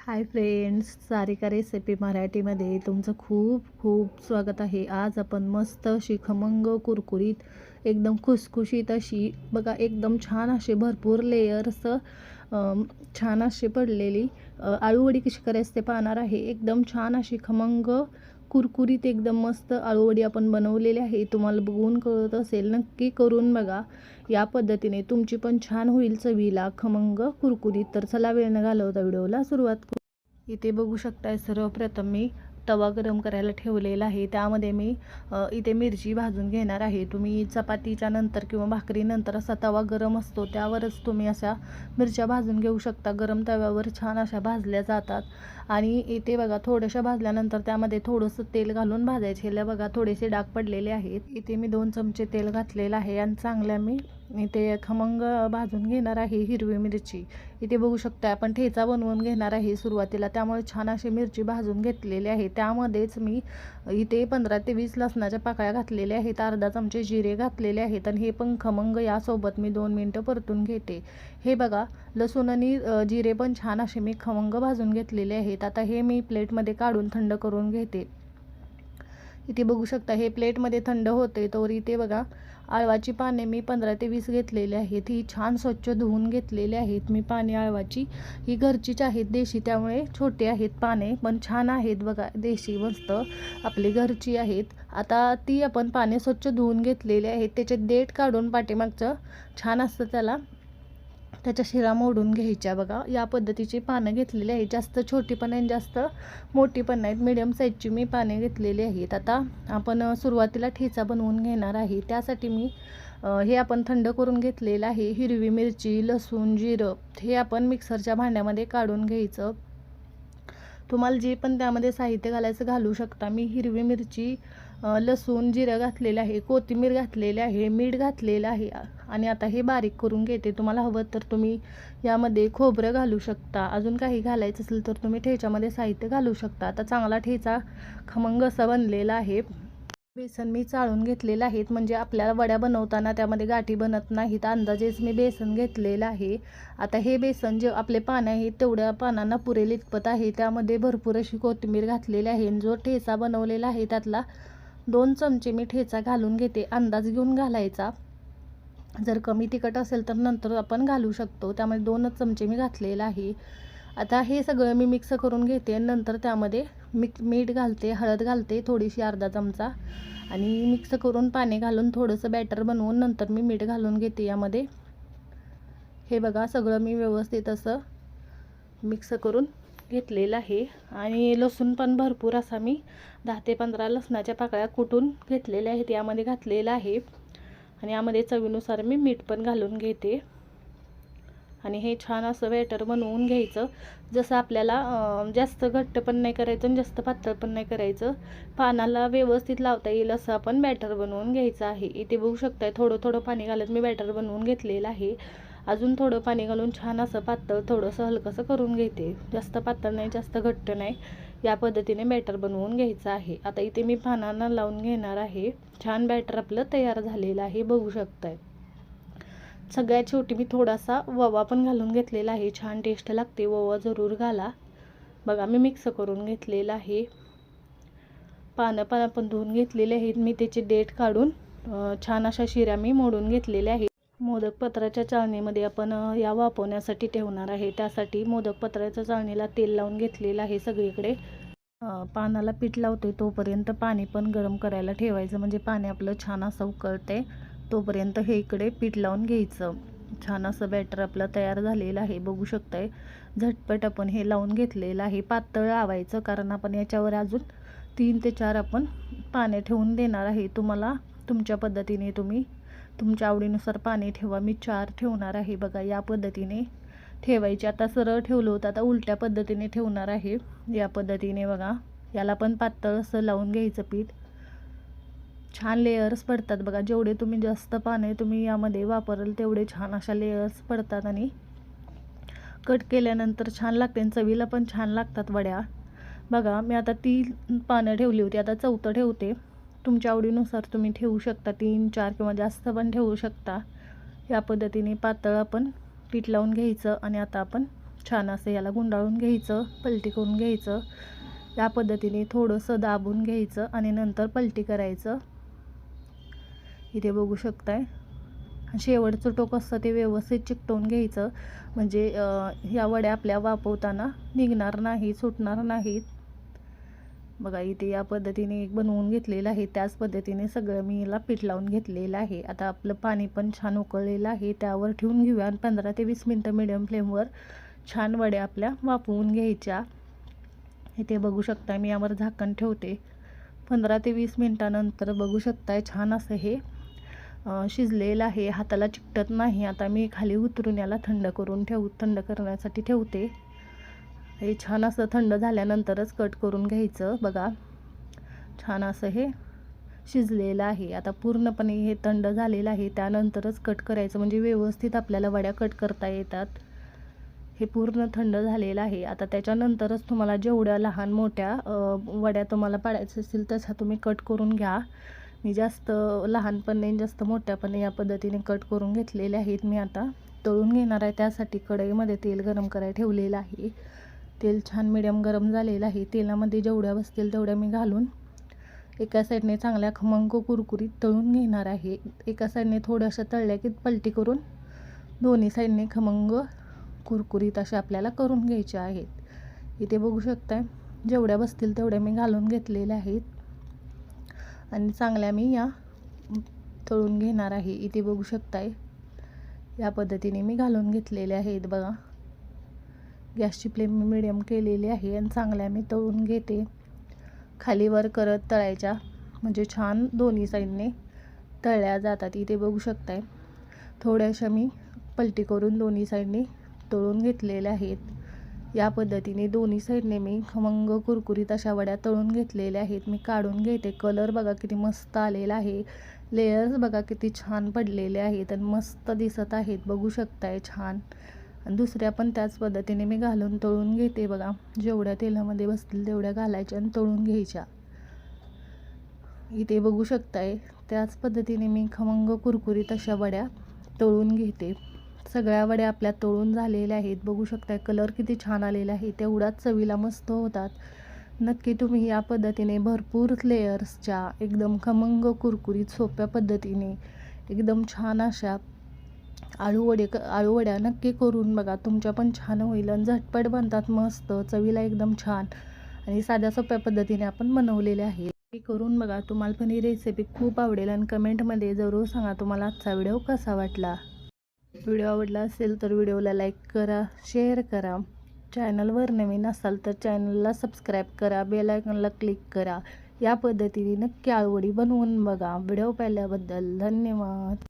Hi friends, Sarika recipe मराठीमध्ये तुमचं खूप खूप स्वागत आहे. आज आपण मस्त अशी खमंग कुरकुरीत एकदम खुसखुशीत अशी बघा, एकदम छान असे भरपूर लेयर्स छान अशी पडलेली आळूवडी कशी करायची ते पाहणार आहे. एकदम छान अशी खमंग कुरकुरीत एकदम मस्त आळूवडी आपण बनवलेली आहे. तुम्हाला बघून कळत असेल, नक्की करून बघा. या पद्धतीने तुमची पण छान होईल चवीला खमंग कुरकुरीत. तर चला वेळ न घालवता व्हिडिओला सुरुवात करू. इथे बघू शकताय, सर्वप्रथम मी तवा गरम करायला ठेवलेला आहे. त्यामध्ये मी इथे मिरची भाजून घेणार आहे. तुम्ही चपातीच्या नंतर किंवा भाकरीनंतर असा तवा गरम असतो त्यावरच तुम्ही अशा मिरच्या भाजून घेऊ शकता. गरम तव्यावर छान अशा भाजल्या जातात. आणि इथे बघा, थोड्याशा भाजल्यानंतर त्यामध्ये थोडंसं तेल घालून भाजायचे. हे बघा, थोडेसे डाग पडलेले आहेत. इथे मी 2 चमचे तेल घातलेलं आहे आणि चांगल्या मी इथे खमंग भाजून घेणार आहे हिरवी मिरची. इथे बघू शकता, आपण ठेचा बनवून घेणार आहे सुरुवातीला, त्यामुळे छान अशी मिरची भाजून घेतलेली आहे. त्यामध्येच मी इथे 15 ते 20 लसणाच्या पाकळ्या घातलेल्या आहेत. अर्धा चमचे जिरे घातलेले आहेत आणि हे पण खमंग यासोबत मी 2 मिनटं परतून घेते. हे बघा, लसूण आणि जिरे पण छान असे मी खमंग भाजून घेतलेले आहेत. आता हे मी प्लेटमध्ये काढून थंड करून घेते. इथे बघू शकता, हे प्लेटमध्ये थंड होते. तर इथे बघा, आळवाची पाने मी 15 ते 20 घेतलेले आहेत. ही छान स्वच्छ धुवून घेतलेले आहेत मी पाने. आळवाची ही घरचीच आहेत, देशी, त्यामुळे छोटे आहेत पाने, पण छान आहेत बघा, देशी मस्त आपली घरची आहेत. आता ती आपण पाने स्वच्छ धुवून घेतलेले आहेत. त्याचे देठ काढून पाठीमागचं छान असतं त्याच्या शिरा मोडून घ्यायच्या. बघा, या पद्धतीची पानं घेतलेली आहेत. जास्त छोटी पण आहेत, जास्त मोठी पण नाहीत, मीडियम साईजची मी पाने घेतलेली आहेत. आता आपण सुरुवातीला ठेचा बनवून घेणार आहे. त्यासाठी मी हे आपण थंड करून घेतलेलं आहे. हिरवी मिरची, लसूण, जिरं हे आपण मिक्सरच्या भांड्यामध्ये काढून घ्यायचं. तुम्हाला जे पण त्यामध्ये साहित्य घालायचं घालू शकता. मी हिरवी मिरची, लसूण, जिरं घातलेलं आहे, कोथिंबीर घातलेली आहे, मीठ घातलेलं आहे आणि आता हे बारीक करून घेते. तुम्हाला हवं तर तुम्ही यामध्ये खोबरं घालू शकता. अजून काही घालायचं असेल तर तुम्ही ठेच्यामध्ये साहित्य घालू शकता. आता चांगला ठेचा खमंग असा बनलेला आहे. बेसन मी चाळून घेतलेलं आहे, म्हणजे आपल्याला वड्या बनवताना त्यामध्ये गाठी बनत नाहीत. अंदाजेच मी बेसन घेतलेलं आहे. आता हे बेसन जे आपले पानं आहेत तेवढ्या पानांना पुरेल इतपत आहे. त्यामध्ये भरपूर अशी कोथिंबीर घातलेली आहे. जो ठेचा बनवलेला आहे त्यातला 2 चमचे मी ठेचा घालून घेते. अंदाज घेऊन घालायचा. जर कमी तिखट असेल तर नंतर आपण घालू शकतो. त्यामध्ये 2च चमचे मी घातलेलं आहे. आता हे सगळं मी मिक्स करून घेते आणि नंतर त्यामध्ये मीठ घालते, हळद घालते थोडीशी, अर्धा चमचा, आणि मिक्स करून पाणी घालून थोडंसं बॅटर बनवून नंतर मी मीठ घालून घेते यामध्ये. हे बघा, सगळं मी व्यवस्थित असं मिक्स करून घेतलेलं आहे. आणि लसूण पण भरपूर असा मी 10 ते 15 लसणाच्या पाकळ्या कुटून घेतलेल्या आहेत यामध्ये घातलेलं आहे. आणि यामध्ये चवीनुसार मी मीठ पण घालून घेते. आणि हे छान असं बॅटर बनवून घ्यायचं. जसं आपल्याला जास्त घट्ट पण नाही करायचं आणि जास्त पातळ पण नाही करायचं. पानाला व्यवस्थित लावता येईल असं आपण बॅटर बनवून घ्यायचं आहे. इथे बघू शकताय, थोडं थोडं पाणी घालत मी बॅटर बनवून घेतलेलं आहे. अजून थोडं पाणी घालून छान असं पातळ थोडंसं हलकंसं करून घेते. जास्त पातळ नाही, जास्त घट्ट नाही, या पद्धतीने बॅटर बनवून घ्यायचं आहे. आता इथे मी पानांना लावून घेणार आहे. छान बॅटर आपलं तयार झालेलं आहे, बघू शकताय. सगळ्यात शेवटी मी थोडासा ओवा पण घालून घेतलेला आहे. छान टेस्ट लागते, ओवा जरूर घाला. बघा, मी मिक्स करून घेतलेलं आहे. पानं पण आपण धुवून घेतलेले आहेत. मी त्याचे देठ काढून छान अशा शिऱ्या मी मोडून घेतलेल्या आहेत. मोदक पत्राच्या चाळणीमध्ये आपण या वाफवण्यासाठी ठेवणार आहे. त्यासाठी मोदक पत्राच्या चाळणीला तेल लावून घेतलेलं आहे सगळीकडे. पानाला पीठ लावते तोपर्यंत पाणी पण गरम करायला ठेवायचं, म्हणजे पाणी आपलं छान असं उकळते. तोपर्यंत हे इकडे पीठ लावून घ्यायचं. छान असं बॅटर आपलं तयार झालेलं आहे, बघू शकताय. झटपट आपण हे लावून घेतलेलं आहे. पातळ लावायचं, कारण आपण याच्यावर अजून 3 ते 4 आपण पाणी ठेवून देणार आहे. तुम्हाला तुमच्या पद्धतीने तुम्ही तुमच्या आवडीनुसार पाणी ठेवा. मी 4 ठेवणार आहे. बघा, या पद्धतीने ठेवायचे. आता सरळ ठेवलं होतं, आता उलट्या पद्धतीने ठेवणार आहे. या पद्धतीने बघा, याला पण पातळ असं लावून घ्यायचं पीठ. छान लेयर्स पडतात बघा. जेवढे तुम्ही जास्त पाने तुम्ही यामध्ये वापराल तेवढे छान अशा लेयर्स पडतात आणि कट केल्यानंतर छान लागते आणि चवीला पण छान लागतात वड्या. बघा, मी आता 3 पानं ठेवली होती, आता 4थं ठेवते. तुमच्या आवडीनुसार तुम्ही ठेवू शकता, 3, 4 किंवा जास्त पण ठेवू शकता. या पद्धतीने पातळ आपण पीठ लावून घ्यायचं आणि आता आपण छान असं याला गुंडाळून घ्यायचं, पलटी करून घ्यायचं. या पद्धतीने थोडंसं दाबून घ्यायचं आणि नंतर पलटी करायचं. इथे बघू शकताय. शेवटचं टोक असतं ते व्यवस्थित चिकटवून घ्यायचं, म्हणजे ह्या वड्या आपल्या वाफवताना निघणार नाही, सुटणार नाहीत. बघा इथे या पद्धतीने एक बनवून घेतलेलं आहे. त्याच पद्धतीने सगळं मी याला पीठ लावून घेतलेलं आहे. आता आपलं पाणी पण छान उकळलेलं आहे, त्यावर ठेवून घेऊया आणि 15 ते 20 मिनटं मीडियम फ्लेमवर छान वड्या आपल्या वाफवून घ्यायच्या. इथे बघू शकता मी यावर झाकण ठेवते. 15 ते 20 मिनटानंतर बघू शकताय छान असं हे शिजलेलं आहे, हाताला चिकटत नाही. आता मी खाली उतरून याला थंड करण्यासाठी ठेवते. हे छान असं थंड झाल्यानंतरच कट करून घ्यायचं. बघा छान असं हे शिजलेलं आहे. आता पूर्णपणे हे थंड झालेलं आहे, त्यानंतरच कट करायचं, म्हणजे व्यवस्थित आपल्याला वड्या कट करता येतात. हे पूर्ण थंड झालेलं आहे. आता त्याच्यानंतरच तुम्हाला जेवढ्या लहान मोठ्या वड्या तुम्हाला पाडायचं असेल तशा तुम्ही कट करून घ्या. मी जास्त लहान पण नाही, जास्त मोठ्या पण नाही, या पद्धतीने कट करून घेतलेले आहेत. मी आता तळून घेणार आहे. त्यासाठी कढईमध्ये तेल गरम करायला ठेवलेलं आहे. तेल छान मिडियम गरम झालेलं आहे. तेलामध्ये जेवढ्या बसतील तेवढ्या मी घालून एका साईडने चांगल्या खमंग कुरकुरीत तळून घेणार आहे. एका साईडने थोड्याशा तळल्या की पलटी करून दोन्ही साईडने खमंग कुरकुरीत अशा आपल्याला करून घ्यायच्या आहेत. इथे बघू शकताय जेवढ्या बसतील तेवढ्या मी घालून घेतलेल्या आहेत आणि चांगल्या मी या तळून घेणार आहे. इथे बघू शकताय या पद्धतीने मी घालून घेतलेले आहेत. बघा गॅसची फ्लेम मी मिडियम केलेली आहे आणि चांगल्या मी तळून घेते. खाली वर करत तळायच्या, म्हणजे छान दोन्ही साईडने तळल्या जातात. इथे बघू शकताय थोड्याशा मी पलटी करून दोन्ही साईडने तळून घेतलेल्या आहेत. या पद्धतीने दोन्ही साईडने मी खमंग कुरकुरीत अशा वड्या तळून घेतलेल्या आहेत. मी काढून घेते. कलर बघा किती मस्त आलेला आहे. लेयर्स बघा किती छान पडलेले आहेत आणि मस्त दिसत आहेत. बघू शकताय छान. आणि दुसऱ्या पण त्याच पद्धतीने मी घालून तळून घेते. बघा जेवढ्या तेलामध्ये बसतील तेवढ्या घालायच्या आणि तळून घ्यायच्या. इथे बघू शकताय त्याच पद्धतीने मी खमंग कुरकुरीत अशा वड्या तळून घेते. सगळ्या वड्या आपल्या तळून झालेल्या आहेत. बघू शकताय कलर किती छान आलेला आहे. तेवढ्याच चवीला मस्त होतात. नक्की तुम्ही या पद्धतीने भरपूर लेयर्सच्या एकदम खमंग कुरकुरीत सोप्या पद्धतीने एकदम छान अशा आळू वड्या नक्की करून बघा. तुमच्या पण छान होईल आणि झटपट बनतात, मस्त चवीला एकदम छान आणि साध्या सोप्या पद्धतीने आपण बनवलेले आहे. हे करून बघा. तुम्हाला पण ही रेसिपी खूप आवडेल आणि कमेंटमध्ये जरूर सांगा तुम्हाला आजचा व्हिडिओ कसा वाटला. व्हिडिओ आवडला असेल तर व्हिडिओला लाईक करा, शेअर करा. चॅनलवर नवीन असाल तर चॅनलला सबस्क्राईब करा, बेल आयकॉनला क्लिक करा. या पद्धतीने नक्की आळूवडी बनवून बघा. व्हिडिओ पाहिल्याबद्दल धन्यवाद.